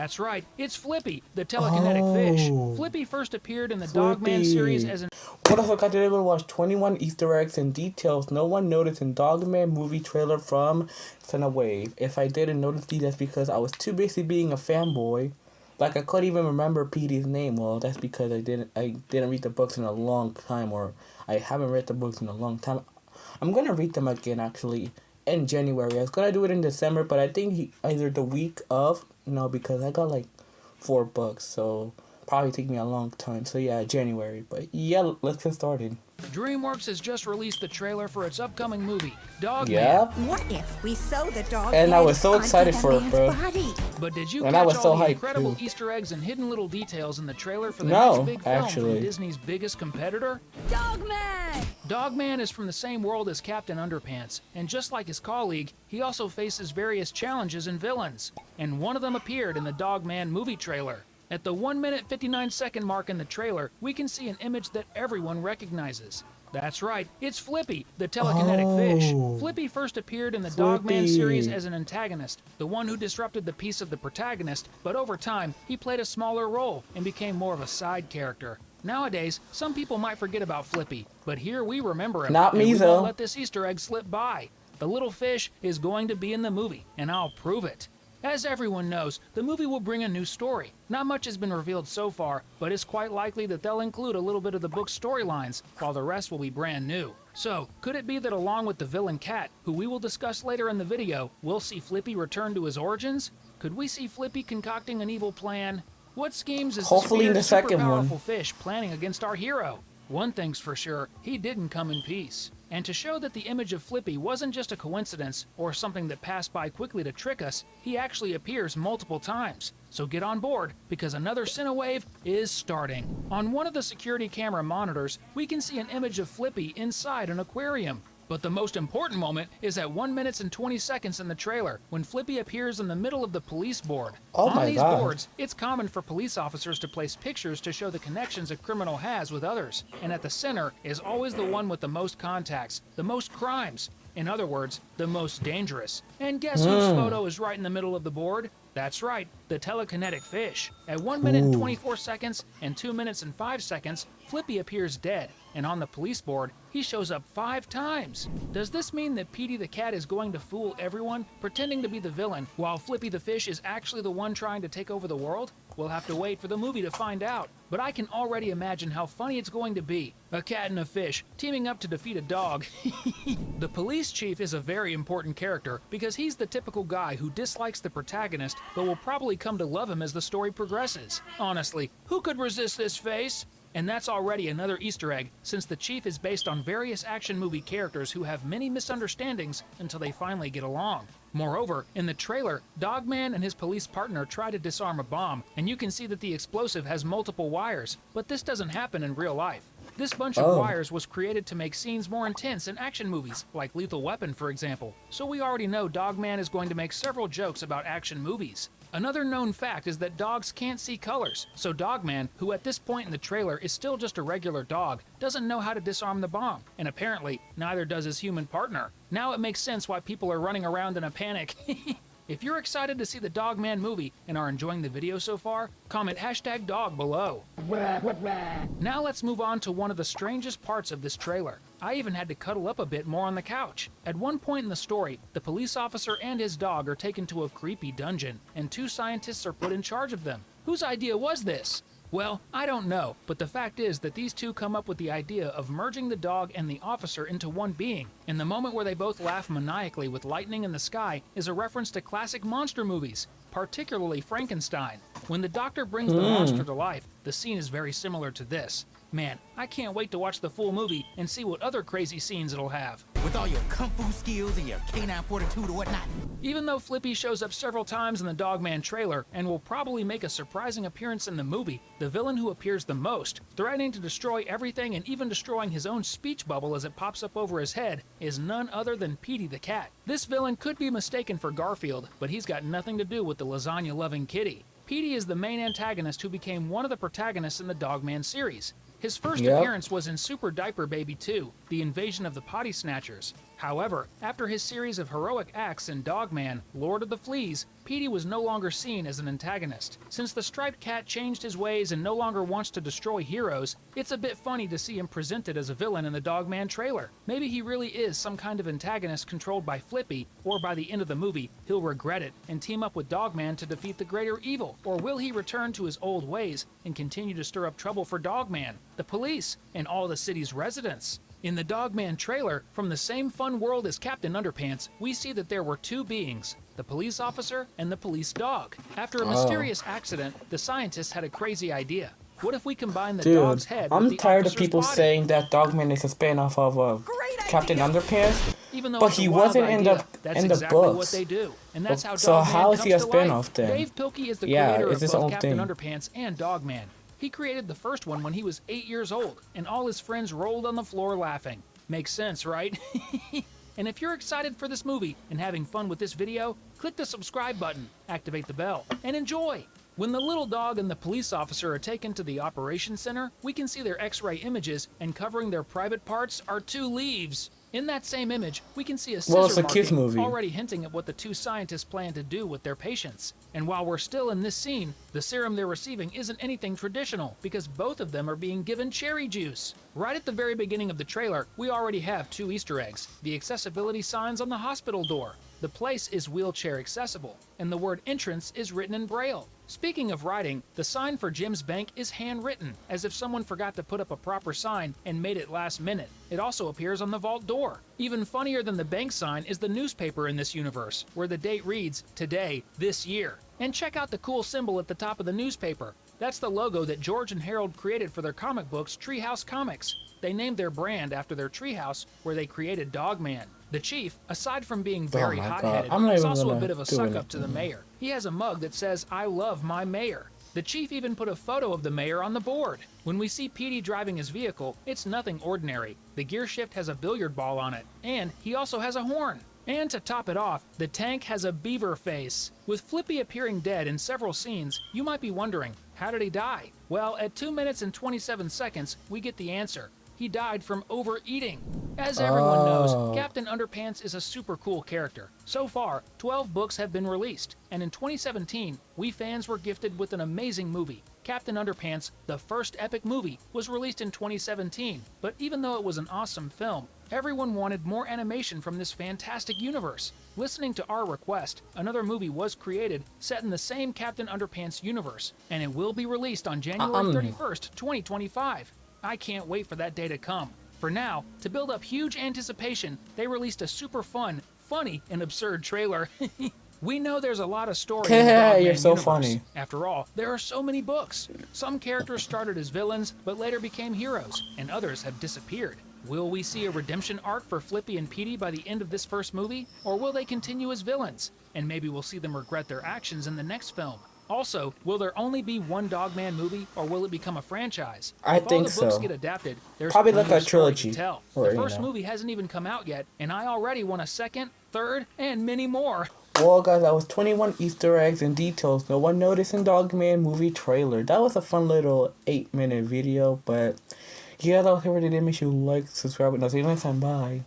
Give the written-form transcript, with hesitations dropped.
That's right, it's Flippy, the telekinetic fish. Flippy first appeared in the Dogman series as an... What if I got to able to watch 21 Easter eggs and details no one noticed in Dogman movie trailer from Cinewave? If I didn't notice these, that's because I was too busy being a fanboy. Like, I couldn't even remember Petey's name. Well, that's because I didn't read the books in a long time, or I haven't read the books in a long time. I'm gonna read them again, actually, in January. I was gonna do it in December, but I think either the week of, because I got like 4 books, so probably take me a long time. So yeah, January. But yeah, let's get started. DreamWorks has just released the trailer for its upcoming movie, Dogman. Yep. What if we sew the dog And I was so excited for it, bro. body? But did you And I catch was all so the hyped, incredible too. Easter eggs and hidden little details in the trailer for the No, next big film actually. from Disney's biggest competitor? Dogman! Dogman is from the same world as Captain Underpants, and just like his colleague, he also faces various challenges and villains. And one of them appeared in the Dogman movie trailer. At the 1 minute 59 second mark in the trailer, we can see an image that everyone recognizes. That's right, it's Flippy, the telekinetic fish. Flippy first appeared in the Dogman series as an antagonist, the one who disrupted the peace of the protagonist, but over time, he played a smaller role and became more of a side character. Nowadays, some people might forget about Flippy, but here we remember him. Not me, and we though. won't let this Easter egg slip by. The little fish is going to be in the movie, and I'll prove it. As everyone knows, the movie will bring a new story. Not much has been revealed so far, but it's quite likely that they'll include a little bit of the book's storylines, while the rest will be brand new. So, could it be that along with the villain Cat, who we will discuss later in the video, we'll see Flippy return to his origins? Could we see Flippy concocting an evil plan? What schemes is Hopefully this the weird, super second one. powerful fish planning against our hero? One thing's for sure, he didn't come in peace. And to show that the image of Flippy wasn't just a coincidence or something that passed by quickly to trick us, he actually appears multiple times. So get on board, because another cinewave is starting. On one of the security camera monitors, we can see an image of Flippy inside an aquarium. But the most important moment is at 1 minute and 20 seconds in the trailer, when Flippy appears in the middle of the police board. Oh On my these God. boards, it's common for police officers to place pictures to show the connections a criminal has with others. And at the center is always the one with the most contacts, the most crimes. In other words, the most dangerous. And guess whose photo is right in the middle of the board? That's right, the telekinetic fish. At 1 minute and 24 seconds and 2 minutes and 5 seconds, Flippy appears dead, and on the police board, he shows up 5 times. Does this mean that Petey the cat is going to fool everyone, pretending to be the villain, while Flippy the fish is actually the one trying to take over the world? We'll have to wait for the movie to find out, but I can already imagine how funny it's going to be. A cat and a fish teaming up to defeat a dog. The police chief is a very important character because he's the typical guy who dislikes the protagonist but will probably come to love him as the story progresses. Honestly, who could resist this face? And that's already another Easter egg, since the chief is based on various action movie characters who have many misunderstandings until they finally get along. Moreover, in the trailer, Dogman and his police partner try to disarm a bomb, and you can see that the explosive has multiple wires, but this doesn't happen in real life. This bunch of wires was created to make scenes more intense in action movies, like Lethal Weapon, for example. So we already know Dogman is going to make several jokes about action movies. Another known fact is that dogs can't see colors, so Dogman, who at this point in the trailer is still just a regular dog, doesn't know how to disarm the bomb, and apparently neither does his human partner. Now it makes sense why people are running around in a panic. If you're excited to see the Dogman movie and are enjoying the video so far, comment #dog below. Now let's move on to one of the strangest parts of this trailer. I even had to cuddle up a bit more on the couch. At one point in the story, the police officer and his dog are taken to a creepy dungeon, and 2 scientists are put in charge of them. Whose idea was this? Well, I don't know, but the fact is that these two come up with the idea of merging the dog and the officer into one being, and the moment where they both laugh maniacally with lightning in the sky is a reference to classic monster movies, particularly Frankenstein. When the doctor brings the monster to life, the scene is very similar to this. Man, I can't wait to watch the full movie and see what other crazy scenes it'll have. With all your kung fu skills and your canine fortitude or whatnot. Even though Flippy shows up several times in the Dogman trailer and will probably make a surprising appearance in the movie, the villain who appears the most, threatening to destroy everything and even destroying his own speech bubble as it pops up over his head, is none other than Petey the cat. This villain could be mistaken for Garfield, but he's got nothing to do with the lasagna-loving kitty. Petey is the main antagonist who became one of the protagonists in the Dogman series. His first appearance was in Super Diaper Baby 2, The Invasion of the Potty Snatchers. However, after his series of heroic acts in Dogman, Lord of the Fleas, Petey was no longer seen as an antagonist. Since the striped cat changed his ways and no longer wants to destroy heroes, it's a bit funny to see him presented as a villain in the Dogman trailer. Maybe he really is some kind of antagonist controlled by Flippy, or by the end of the movie, he'll regret it and team up with Dogman to defeat the greater evil. Or will he return to his old ways and continue to stir up trouble for Dogman, the police, and all the city's residents? In the Dogman trailer, from the same fun world as Captain Underpants, we see that there were two beings, the police officer and the police dog. After a mysterious accident, the scientists had a crazy idea. What if we combine the dog's head with the I'm tired of officer's people body? saying that Dogman is a spin-off of Captain Underpants, Even though but it's a he wild wasn't in idea, the that's in the exactly books. what they do, and that's how So Dogman how is he a comes to life. spin-off then? Dave Pilkey is the Yeah, creator it's of his both own Captain thing. Underpants and Dogman. He created the first one when he was 8 years old, and all his friends rolled on the floor laughing. Makes sense, right? And if you're excited for this movie and having fun with this video, click the subscribe button, activate the bell, and enjoy! When the little dog and the police officer are taken to the operations center, we can see their x-ray images, and covering their private parts are two leaves. In that same image, we can see a scissor Well, it's a kids' marking, movie. already hinting at what the two scientists plan to do with their patients. And while we're still in this scene, the serum they're receiving isn't anything traditional, because both of them are being given cherry juice. Right at the very beginning of the trailer, we already have two Easter eggs, the accessibility signs on the hospital door. The place is wheelchair accessible, and the word entrance is written in Braille. Speaking of writing, the sign for Jim's Bank is handwritten, as if someone forgot to put up a proper sign and made it last minute. It also appears on the vault door. Even funnier than the bank sign is the newspaper in this universe, where the date reads, Today, This Year. And check out the cool symbol at the top of the newspaper. That's the logo that George and Harold created for their comic books, Treehouse Comics. They named their brand after their treehouse, where they created Dogman. The chief, aside from being very my God. hot-headed, I'm not is even also a gonna bit of a do suck-up to the anything. mayor. He has a mug that says, I love my mayor. The chief even put a photo of the mayor on the board. When we see Petey driving his vehicle, it's nothing ordinary. The gear shift has a billiard ball on it, and he also has a horn. And to top it off, the tank has a beaver face. With Flippy appearing dead in several scenes, you might be wondering, how did he die? Well, at 2 minutes and 27 seconds, we get the answer. He died from overeating. As everyone knows, Captain Underpants is a super cool character. So far, 12 books have been released, and in 2017, we fans were gifted with an amazing movie. Captain Underpants, the first epic movie, was released in 2017, but even though it was an awesome film, everyone wanted more animation from this fantastic universe. Listening to our request, another movie was created set in the same Captain Underpants universe, and it will be released on January 31st, 2025. I can't wait for that day to come. For now, to build up huge anticipation, they released a super fun, funny, and absurd trailer. We know there's a lot of story in the Dogman You're so universe. funny. After all, there are so many books. Some characters started as villains, but later became heroes, and others have disappeared. Will we see a redemption arc for Flippy and Petey by the end of this first movie? Or will they continue as villains? And maybe we'll see them regret their actions in the next film. Also, will there only be one Dogman movie, or will it become a franchise? I If think all the books so. get adapted, there's Probably plenty like a of story trilogy, to tell. or, The you first know. movie hasn't even come out yet, and I already want a second, third, and many more. Well, guys, that was 21 Easter eggs and details no one noticed in Dogman movie trailer. That was a fun little 8-minute video, but yeah, that was everything. Make sure you like, subscribe, and I'll see you next time. Bye.